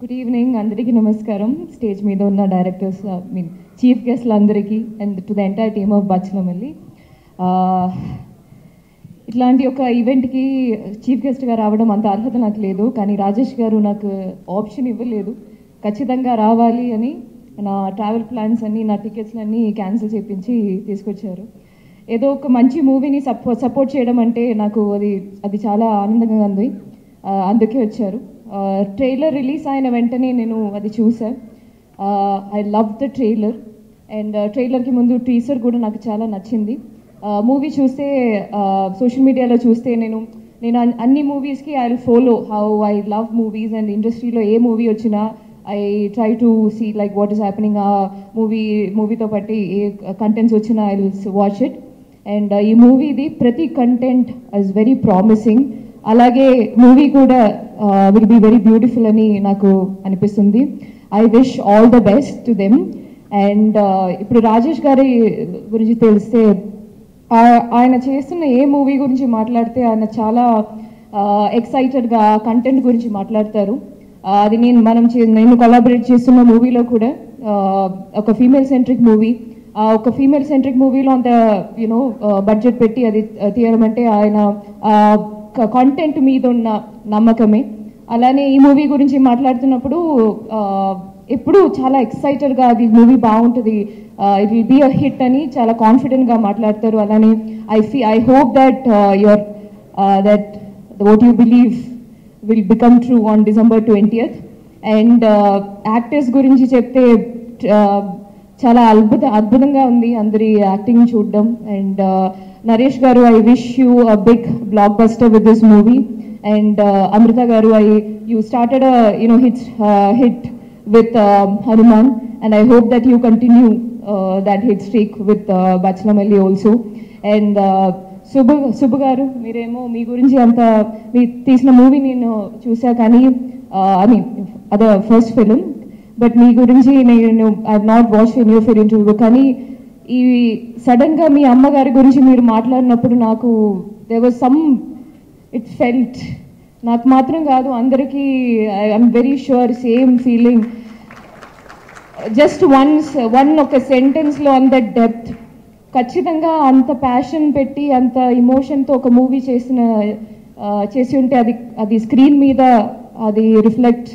Good evening అందరికీ నమస్కారం. Stage మీద ఉన్న డైరెక్టర్స్ మీన్ చీఫ్ గెస్ట్లు అందరికీ and to the entire team of Bachhala Malli. ఇట్లాంటి ఒక ఈవెంట్కి చీఫ్ గెస్ట్గా రావడం అంత అర్హత నాకు లేదు, కానీ రాజేష్ గారు నాకు ఆప్షన్ ఇవ్వలేదు. ఖచ్చితంగా రావాలి అని నా ట్రావెల్ ప్లాన్స్ అన్నీ, నా టికెట్స్లన్నీ క్యాన్సిల్ చేయించి తీసుకొచ్చారు. ఏదో ఒక మంచి మూవీని సపోర్ట్ చేయడం అంటే నాకు అది చాలా ఆనందంగా ఉంది. అందుకే వచ్చారు. ట్రైలర్ రిలీజ్ అయిన వెంటనే నేను అది చూసాను. I love the trailer and ట్రైలర్కి ముందు టీజర్ కూడా నాకు చాలా నచ్చింది. మూవీ చూస్తే సోషల్ మీడియాలో చూస్తే నేను అన్ని మూవీస్కి I will follow how I love movies and ఇండస్ట్రీలో ఏ మూవీ వచ్చినా I try to see like what is happening. ఆ మూవీతో పాటు ఏ కంటెంట్స్ వచ్చినా I will watch it. And ఈ మూవీది ప్రతి కంటెంట్ ఇస్ వెరీ ప్రామిసింగ్. అలాగే మూవీ కూడా విల్ బి వెరీ బ్యూటిఫుల్ అని నాకు అనిపిస్తుంది. I wish all the best to them. And ఇప్పుడు రాజేష్ గారి గురించి తెలిస్తే ఆయన చేస్తున్న ఏ మూవీ గురించి మాట్లాడితే ఆయన చాలా ఎక్సైటెడ్గా కంటెంట్ గురించి మాట్లాడతారు. అది నేను కొలాబరేట్ చేస్తున్న మూవీలో కూడా ఒక ఫీమేల్ సెంట్రిక్ మూవీ. ఒక ఫీమేల్ సెంట్రిక్ మూవీలో అంత బడ్జెట్ పెట్టి అది తీయడం అంటే ఆయన కంటెంట్ మీద ఉన్న నమ్మకమే. అలానే ఈ మూవీ గురించి మాట్లాడుతున్నప్పుడు ఎప్పుడు చాలా ఎక్సైటెడ్గా అది మూవీ బాగుంటుంది, it will be a hit అని చాలా కాన్ఫిడెంట్గా మాట్లాడతారు. అలానే I hope that what you believe will become true on December 20th. And actors గురించి చెప్తే చాలా అద్భుతంగా ఉంది అందరి యాక్టింగ్ చూడడం. అండ్ నరేష్ గారు, I wish you a big blockbuster with this movie. And Amrita గారు, you started a hit with Hanuman, and I hope that you continue that hit streak with Bachalamalli also. And Subbu గారు, మీరేమో మీ గురించి అంత మీ తీసిన movie నేను చూసా, కానీ అదే ఫస్ట్ ఫిలిం, బట్ మీ గురించి నేను I have not watched any of your interview. కానీ ఈ సడన్గా మీ అమ్మగారి గురించి మీరు మాట్లాడినప్పుడు నాకు there was some it felt, నాకు మాత్రం కాదు అందరికీ, I'm very sure same feeling. Just ఒక సెంటెన్స్లో అంత డెప్త్, ఖచ్చితంగా అంత ప్యాషన్ పెట్టి అంత ఇమోషన్తో ఒక మూవీ చేసి ఉంటే అది స్క్రీన్ మీద అది రిఫ్లెక్ట్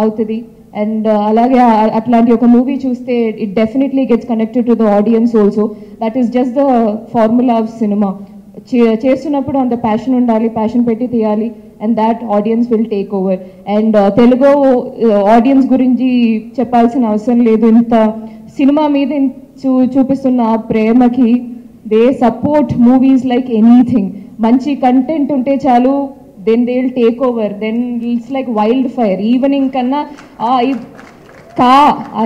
అవుతుంది. అండ్ అలాగే అట్లాంటి ఒక మూవీ చూస్తే it definitely gets connected to the audience also. That is just the formula of cinema. చేస్తున్నప్పుడు అంత ప్యాషన్ ఉండాలి, ప్యాషన్ పెట్టి తీయాలి, and that audience will take over. And Telugu audience గురించి చెప్పాల్సిన అవసరం లేదు. ఇంత సినిమా మీద చూపిస్తున్న ప్రేమకి they support movies like anything. మంచి కంటెంట్ ఉంటే చాలు, then they will take over, then it's like wildfire. Evening kanna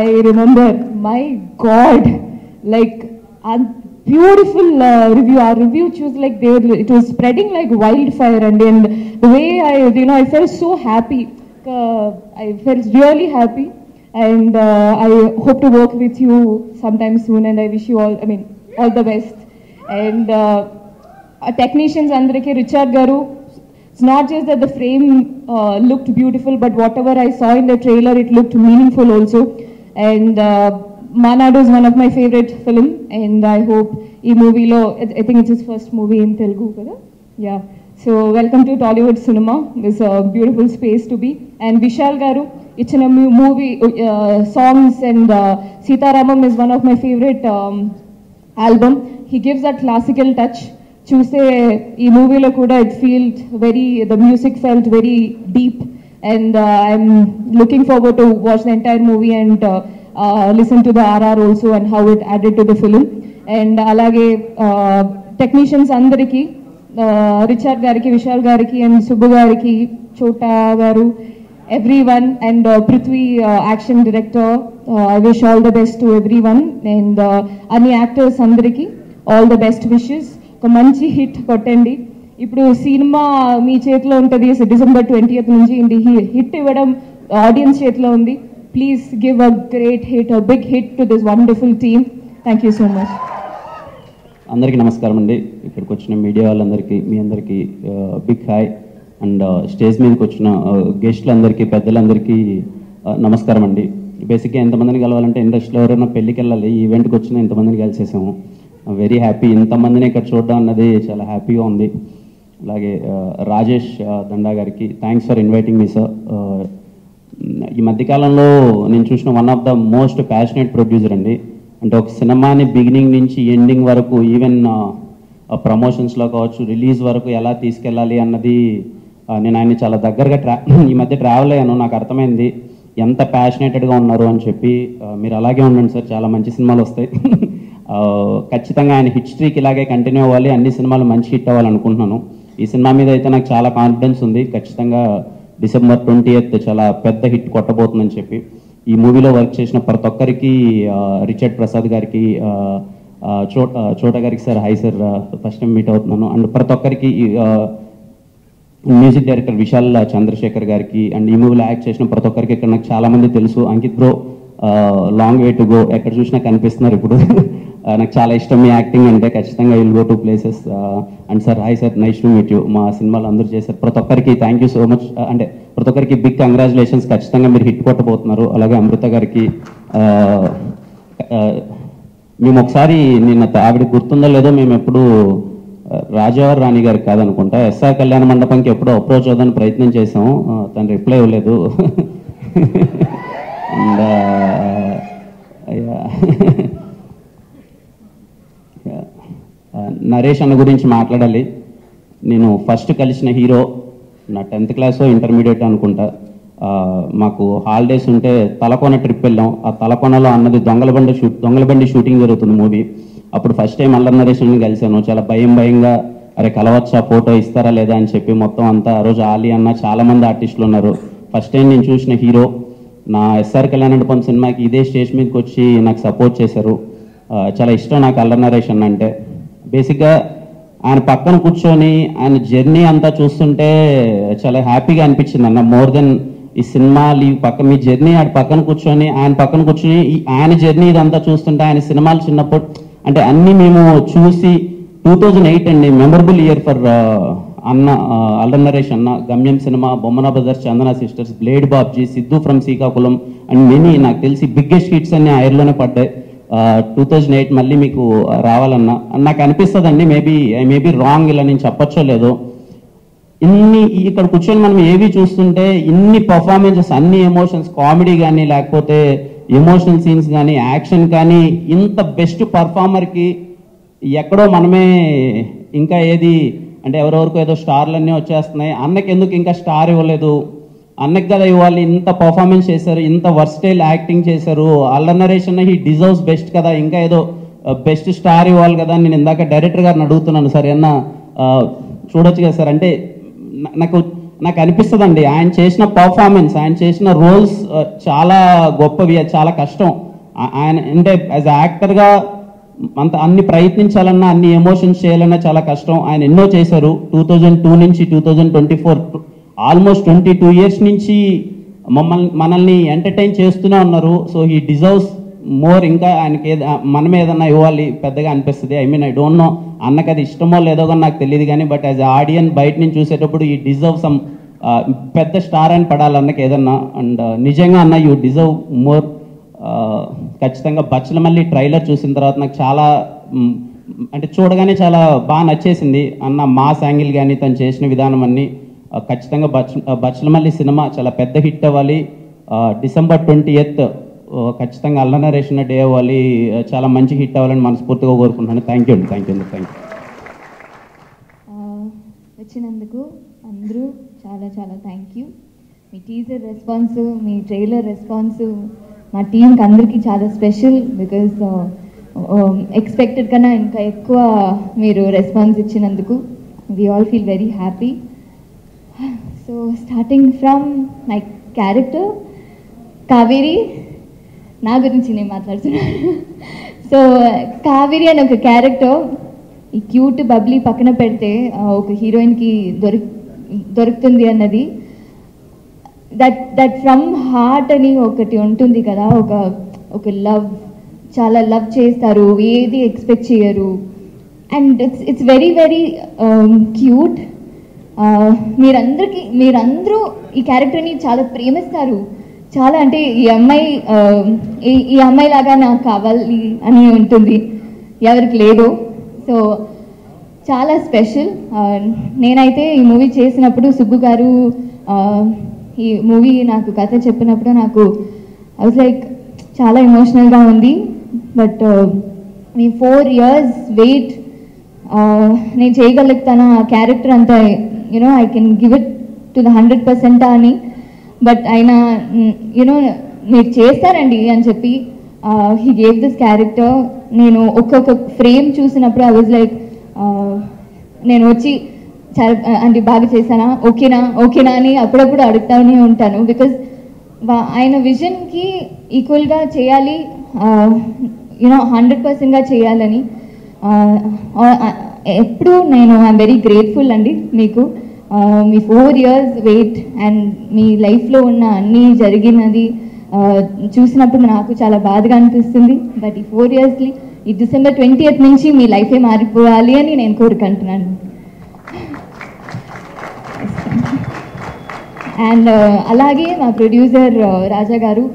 I remember, my god, like a beautiful review. Our review was like it was spreading like wildfire, and then the way I felt so happy. I felt really happy, and I hope to work with you sometime soon, and I wish you all the best. And technicians andariki, Richard garu, it's not just that the frame looked beautiful, but whatever I saw in the trailer, it looked meaningful also. And Manadu is one of my favorite film, and I hope ee movie lo, I think it's his first movie in Telugu kada. Yeah, so welcome to Tollywood cinema. It's a beautiful space to be. And Vishal garu ichina movie songs, and Sitaramam is one of my favorite album. He gives that classical touch. చూస్తే ఈ మూవీలో కూడా it filled the music felt very deep, and I'm looking forward to watch the entire movie and listen to the RR also and how it added to the film. And అలాగే technicians అందరికీ, Richard గారికి, విశాల్ గారికి, and Subbu గారికి, చోటా గారు, everyone, and Prithvi, action director, I wish all the best to everyone, and any actors andariki all the best wishes. ఒక మంచి hit కొట్టండి. ఇప్పుడు సినిమా మీ చేతిలో ఉంటుంది, December 20th నుంచి హిట్ ఇవ్వడం ఆడియన్స్ చేతిలో ఉంది. Please give a great hit, a big hit to this wonderful team. Thank you so much. అందరికీ నమస్కారం అండి. ఇక్కడికి వచ్చిన మీడియా వాళ్ళందరికీ, మీ అందరికీ బిగ్ హాయ్. అండ్ స్టేజ్ మీదకి వచ్చిన గెస్ట్లందరికీ, పెద్దలందరికీ నమస్కారం అండి. బేసిక్గా ఎంతమందిని కలవాలంటే ఇండస్ట్రీలో ఎవరైనా పెళ్ళికి వెళ్ళాలి, ఈ ఈవెంట్కి వచ్చిన ఎంతమందిని కలిసేసాము. Very happy. ఇంతమందిని ఇక్కడ చూడడం అన్నది చాలా హ్యాపీగా ఉంది. అలాగే రాజేష్ దండా గారికి thanks for inviting me sir. ఈ మధ్యకాలంలో నేను చూసిన one of the most passionate producer అండి. అంటే ఒక సినిమాని బిగినింగ్ నుంచి ఎండింగ్ వరకు, ఈవెన్ ప్రమోషన్స్లో కావచ్చు, రిలీజ్ వరకు ఎలా తీసుకెళ్ళాలి అన్నది నేను ఆయన చాలా దగ్గరగా ఈ మధ్య ట్రావెల్ అయ్యాను. నాకు అర్థమైంది ఎంత ప్యాషనేటెడ్గా ఉన్నారు అని చెప్పి. మీరు అలాగే ఉండండి సార్, చాలా మంచి సినిమాలు వస్తాయి. ఖచ్చితంగా ఆయన హిట్ స్ట్రీక్ ఇలాగే కంటిన్యూ అవ్వాలి, అన్ని సినిమాలు మంచి హిట్ అవ్వాలనుకుంటున్నాను. ఈ సినిమా మీద అయితే నాకు చాలా కాన్ఫిడెన్స్ ఉంది. ఖచ్చితంగా December 20th చాలా పెద్ద హిట్ కొట్టబోతుందని చెప్పి. ఈ మూవీలో వర్క్ చేసిన ప్రతి ఒక్కరికి, రిచర్డ్ ప్రసాద్ గారికి, చోటా గారికి sir high sir, first time meet అవుతున్నాను. అండ్ ప్రతి ఒక్కరికి, మ్యూజిక్ డైరెక్టర్ విశాల్ చంద్రశేఖర్ గారికి, అండ్ ఈ మూవీలో యాక్ట్ చేసిన ప్రతి ఒక్కరికి ఇక్కడ నాకు చాలామంది తెలుసు. Ankit bro, long way to go, ఎక్కడ చూసినా కనిపిస్తున్నారు ఇప్పుడు. నాకు చాలా ఇష్టం మీ యాక్టింగ్ అంటే. ఖచ్చితంగా will go to places. And sir hi sir, nice to meet you. మా సినిమాలు అందరూ చేశారు. ప్రతి ఒక్కరికి థ్యాంక్ యూ సో మచ్. అంటే ప్రతి ఒక్కరికి బిగ్ కంగ్రాచులేషన్స్. ఖచ్చితంగా మీరు హిట్ కొట్టబోతున్నారు. అలాగే అమృత గారికి, మేము ఒకసారి నిన్న, ఆవిడకి గుర్తుందో లేదో, మేము ఎప్పుడు రాజావారి రాణి గారికి కాదనుకుంటా, ఎస్ఆర్ కళ్యాణ మండపంకి ఎప్పుడో అప్రోచ్ అవుదని ప్రయత్నం చేసాము. తను రిప్లై ఇవ్వలేదు. అండ్ నరేష్ అన్న గురించి మాట్లాడాలి. నేను ఫస్ట్ కలిసిన హీరో నా 10th క్లాస్ ఇంటర్మీడియట్ అనుకుంటా. మాకు హాలిడేస్ ఉంటే తలకోన ట్రిప్ వెళ్ళాం. ఆ తలకోనలో అన్నది దొంగలబండి షూటింగ్ జరుగుతుంది మూవీ. అప్పుడు ఫస్ట్ టైం అల్లరి నరేష్ని కలిశాను. చాలా భయంగా, అరే కలవచ్చా, ఫోటో ఇస్తారా లేదా అని చెప్పి మొత్తం అంతా. ఆ రోజు ఆలీ అన్న, చాలామంది ఆర్టిస్టులు ఉన్నారు. ఫస్ట్ టైం నేను చూసిన హీరో. నా ఎస్ఆర్ కళ్యాణ మండపం సినిమాకి ఇదే స్టేజ్ మీదకి వచ్చి నాకు సపోర్ట్ చేశారు. చాలా ఇష్టం నాకు అల్లరి నరేష్ అన్న అంటే. బేసిక్గా ఆయన పక్కన కూర్చొని ఆయన జర్నీ అంతా చూస్తుంటే చాలా హ్యాపీగా అనిపించింది అన్న. మోర్ దెన్ ఈ సినిమాలు, ఈ మీ జర్నీ, ఆయన పక్కన కూర్చొని ఆయన జర్నీ ఇదంతా చూస్తుంటే, ఆయన సినిమాలు చిన్నప్పుడు అంటే అన్నీ మేము చూసి 2008 అండి, మెమరబుల్ ఇయర్ ఫర్ అన్న, అల్లరి నరేష్ అన్న. గమ్యం cinema, Bommana brothers, Chandana sisters, blade Babji, Siddhu from Srikakulam and many, నాకు తెలిసి బిగ్గెస్ట్ హిట్స్ అన్ని ఆ ఇయర్లోనే పడ్డాయి. 2008 మళ్ళీ మీకు రావాలన్నా నాకు అనిపిస్తుంది అండి. ఐ మేబీ రాంగ్, ఇలా నేను చెప్పచ్చో లేదో. ఇక్కడ కూర్చొని మనం ఏవి చూస్తుంటే ఇన్ని పర్ఫార్మెన్సెస్, అన్ని ఎమోషన్స్, కామెడీ కానీ లేకపోతే ఎమోషనల్ సీన్స్ కానీ యాక్షన్ కానీ, ఇంత బెస్ట్ పర్ఫార్మర్కి ఎక్కడో మనమే ఇంకా ఏది అంటే ఎవరెవరికో ఏదో స్టార్లన్నీ వచ్చేస్తున్నాయి, అన్నకి ఎందుకు ఇంకా స్టార్ ఇవ్వలేదు, అన్నకి కదా ఇవ్వాలి, ఇంత పర్ఫార్మెన్స్ చేశారు, ఇంత వర్స్టైల్ యాక్టింగ్ చేశారు, అల్లరి నరేష్ అన్న హీ డిజర్వ్స్ బెస్ట్ కదా, ఇంకా ఏదో బెస్ట్ స్టార్ ఇవ్వాలి కదా. నేను ఇందాక డైరెక్టర్ గారిని అడుగుతున్నాను, సరే అన్న చూడొచ్చు కదా సార్ అంటే. నాకు అనిపిస్తుందండి ఆయన చేసిన పర్ఫార్మెన్స్, ఆయన చేసిన రోల్స్ చాలా గొప్పవి, చాలా కష్టం. ఆయన అంటే యాజ్ యాక్టర్గా అన్ని ప్రయత్నించాలన్నా, అన్ని ఎమోషన్స్ చేయాలన్నా చాలా కష్టం. ఆయన ఎన్నో చేశారు. 2002 నుంచి 2024 ఆల్మోస్ట్ 22 years నుంచి మనల్ని ఎంటర్టైన్ చేస్తూనే ఉన్నారు. So he deserves more. ఇంకా ఆయనకి మనమే ఏదన్నా ఇవ్వాలి పెద్దగా అనిపిస్తుంది. ఐ డోంట్ నో అన్నకి అది ఇష్టమో లేదో కానీ నాకు తెలియదు కానీ, బట్ యాజ్ ఆడియన్ బయట నుంచి చూసేటప్పుడు ఈ డిజర్వ్ సమ్ పెద్ద స్టార్ అని పడాలి అన్నకి ఏదన్నా. అండ్ నిజంగా అన్న యూ డిజర్వ్ మోర్. ఖచ్చితంగా బచ్చలమల్లి ట్రైలర్ చూసిన తర్వాత నాకు చాలా అంటే చూడగానే చాలా బాగా నచ్చేసింది అన్న. మాస్ యాంగిల్ కానీ తను చేసిన విధానం అన్నీ ఖచ్చితంగా బచ్చలమల్లి సినిమా చాలా పెద్ద హిట్ అవ్వాలి. December 20th ఖచ్చితంగా అల్లరి నరేష్ డే అవ్వాలి, చాలా మంచి హిట్ అవ్వాలని మనస్ఫూర్తిగా కోరుకుంటున్నాను. Thank you. వచ్చినందుకు అందరూ చాలా చాలా thank you. Me teaser response, me trailer response మా టీంకి అందరికీ చాలా స్పెషల్. బికాజ్ ఎక్స్పెక్టెడ్ కన్నా ఇంకా ఎక్కువ మీరు రెస్పాన్స్ ఇచ్చినందుకు we all feel very happy. So starting from my character Kaveri, నా గురించి నేను మాట్లాడుతున్నాను. సో కావేరి అని ఒక క్యారెక్టర్, ఈ క్యూట్ బబ్లీ పక్కన పెడితే ఒక హీరోయిన్కి దొరుకుతుంది అన్నది, దట్ ఫ్రమ్ హార్ట్ అని ఒకటి ఉంటుంది కదా, ఒక లవ్, చాలా లవ్ చేస్తారు, ఏది ఎక్స్పెక్ట్ చేయరు. And it's very very cute. మీరందరూ ఈ క్యారెక్టర్ని చాలా ప్రేమిస్తారు, చాలా అంటే ఈ అమ్మాయి లాగా నాకు కావాలి అని ఉంటుంది, ఎవరికి లేదు. సో చాలా స్పెషల్. నేనైతే ఈ మూవీ చేసినప్పుడు సుబ్బు గారు ఈ మూవీ నాకు కథ చెప్పినప్పుడు నాకు ఐ వాజ్ లైక్ చాలా ఎమోషనల్గా ఉంది. బట్ మీ 4 years వెయిట్, నేను చేయగలుగుతాను ఆ క్యారెక్టర్ అంతా, you know I can give it to the 100% అని. బట్ ఆయన యూనో మీరు చేస్తారండి అని చెప్పి హీ గేవ్ దిస్ క్యారెక్టర్. నేను ఒక్కొక్క ఫ్రేమ్ చూసినప్పుడు ఐ వాజ్ లైక్ నేను వచ్చి చాలా అంటే బాగా చేశానా, ఓకేనా అని అప్పుడప్పుడు అడుగుతానే ఉంటాను. బికాజ్ ఆయన విజన్కి ఈక్వల్గా చేయాలి, యూనో 100%గా చేయాలని ఎప్పుడు నేను ఐఎమ్ వెరీ గ్రేట్ఫుల్ అండి మీకు. మీ 4 years వెయిట్ అండ్ మీ లైఫ్లో ఉన్న అన్నీ జరిగినది చూసినప్పుడు నాకు చాలా బాధగా అనిపిస్తుంది. బట్ ఈ 4 yearsకి ఈ December 20th నుంచి మీ లైఫే మారిపోవాలి అని నేను కోరుకుంటున్నాను. అండ్ అలాగే మా ప్రొడ్యూసర్ రాజా గారు,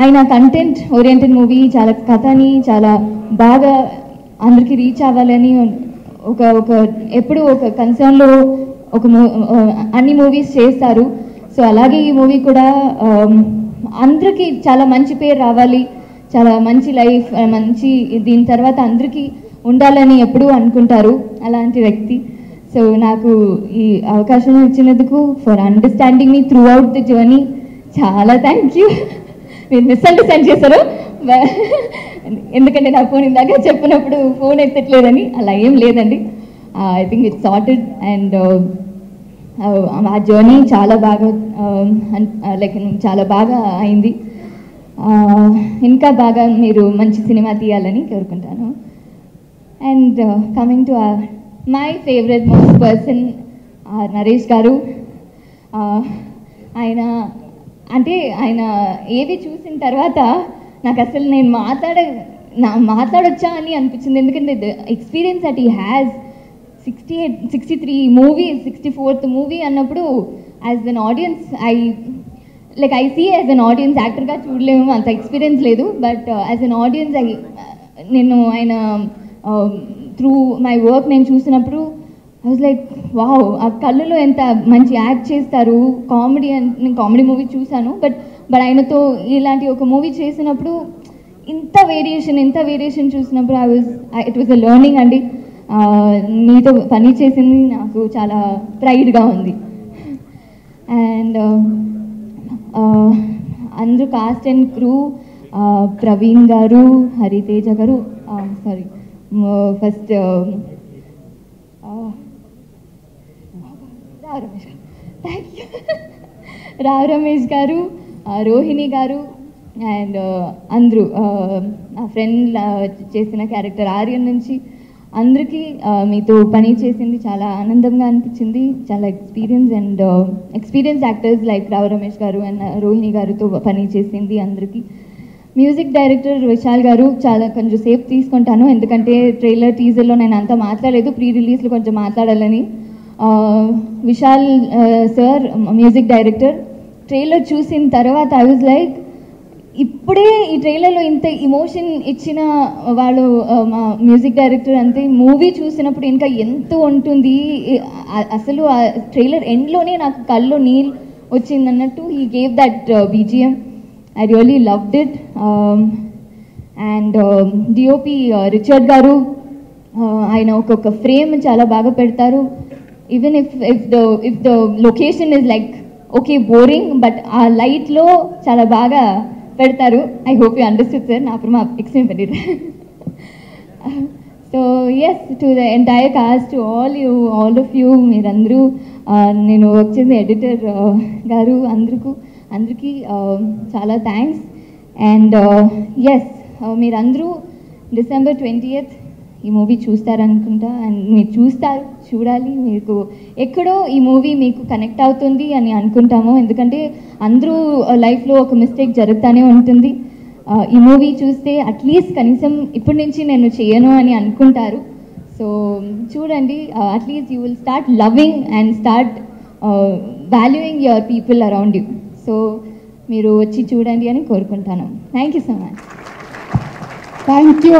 ఆయన కంటెంట్ ఓరియంటెడ్ మూవీ, చాలా కథని చాలా బాగా అందరికీ రీచ్ అవ్వాలని ఒక ఎప్పుడు ఒక కన్సర్న్లో అన్ని మూవీస్ చేస్తారు. సో అలాగే ఈ మూవీ కూడా అందరికీ చాలా మంచి పేరు రావాలి, చాలా మంచి లైఫ్, మంచి దీని తర్వాత అందరికీ ఉండాలని ఎప్పుడూ అనుకుంటారు అలాంటి వ్యక్తి. సో నాకు ఈ అవకాశం ఇచ్చినందుకు, for understanding me through out the journey, చాలా థ్యాంక్ యూ. మీరు మిస్అండర్స్టాండ్ చేశారు, ఎందుకంటే నా ఫోన్ ఇందాక చెప్పినప్పుడు ఫోన్ ఎత్తట్లేదని. అలా ఏం లేదండి, I think it's sorted. And ఆ జర్నీ చాలా బాగా లైక్ చాలా బాగా అయింది. ఇంకా బాగా మీరు మంచి సినిమా తీయాలని కోరుకుంటాను. And coming to my favourite most person Naresh గారు. ఆయన ఏవి చూసిన తర్వాత నాకు అసలు నేను మాట్లాడొచ్చా అని అనిపించింది. ఎందుకంటే the experience that he has, 63 movies, 64th movie అన్నప్పుడు as an audience I see as an audience, యాక్టర్గా చూడలేము, అంత ఎక్స్పీరియన్స్ లేదు. బట్ యాజ్ అన్ ఆడియన్స్ నేను ఆయన త్రూ మై వర్క్ నేను చూసినప్పుడు ఐ వాజ్ లైక్ వావ్, ఆ కళ్ళలో ఎంత మంచి యాక్ట్ చేస్తారు. నేను కామెడీ మూవీ చూశాను, బట్ ఆయనతో ఇలాంటి ఒక మూవీ చేసినప్పుడు ఇంత వేరియేషన్ చూసినప్పుడు ఇట్ వాజ్ అ లెర్నింగ్ అండి. మీతో పని చేసింది నాకు చాలా ప్రైడ్గా ఉంది. అండ్ అందరూ కాస్ట్ అండ్ క్రూ, ప్రవీణ్ గారు, హరితేజ గారు, సారీ ఫస్ట్ రావ్ రమేష్ గారు, రోహిణి గారు, అండ్ అందరూ నా ఫ్రెండ్ చేసిన క్యారెక్టర్ ఆర్యన్ నుంచి అందరికీ మీతో పని చేసింది చాలా ఆనందంగా అనిపించింది. చాలా experience actors like Rao Ramesh గారు అండ్ రోహిణి గారితో పని చేసింది అందరికీ. మ్యూజిక్ డైరెక్టర్ విశాల్ గారు, చాలా కొంచెం సేపు తీసుకుంటాను ఎందుకంటే ట్రైలర్ టీజర్లో నేను అంతా మాట్లాడలేదు, ప్రీ రిలీజ్లో కొంచెం మాట్లాడాలని. Vishal sir music director, trailer చూసిన తర్వాత ఐ వాజ్ లైక్, ఇప్పుడే ఈ ట్రైలర్లో ఇంత ఇమోషన్ ఇచ్చిన వాళ్ళు మా మ్యూజిక్ డైరెక్టర్ అంతే, మూవీ చూసినప్పుడు ఇంకా ఎంత ఉంటుంది అసలు. ఆ ట్రైలర్ ఎండ్లోనే నాకు కళ్ళు నీళ్ళు వచ్చిందన్నట్టు he gave that BGM. I really loved it. And DOP Richard గారు, ఆయన ఒక్కొక్క ఫ్రేమ్ చాలా బాగా పెడతారు. Even if the location is like okay boring, but ఆ లైట్లో చాలా బాగా పెడతారు. I hope you understood sir, నా అప్పుడు మా ఎక్స్ప్లెయిన్ பண்ணிடு. So yes, to the entire cast, to all of you, మీరందరూ, నేను వర్క్ చేసిన ఎడిటర్ గారు, అందరికీ చాలా థ్యాంక్స్. అండ్ ఎస్, మీరందరూ December 20th ఈ మూవీ చూస్తారనుకుంటా. అండ్ మీరు చూడాలి. మీకు ఎక్కడో ఈ మూవీ మీకు కనెక్ట్ అవుతుంది అని అనుకుంటాము, ఎందుకంటే అందరూ లైఫ్లో ఒక మిస్టేక్ జరుగుతూనే ఉంటుంది. ఈ మూవీ చూస్తే అట్లీస్ట్ కనీసం ఇప్పటి నుంచి నేను చేయను అని అనుకుంటారు. సో చూడండి, at least you will start loving and start valuing your people around you. So మీరు వచ్చి చూడండి అని కోరుకుంటాను. Thank you so much. Thank you.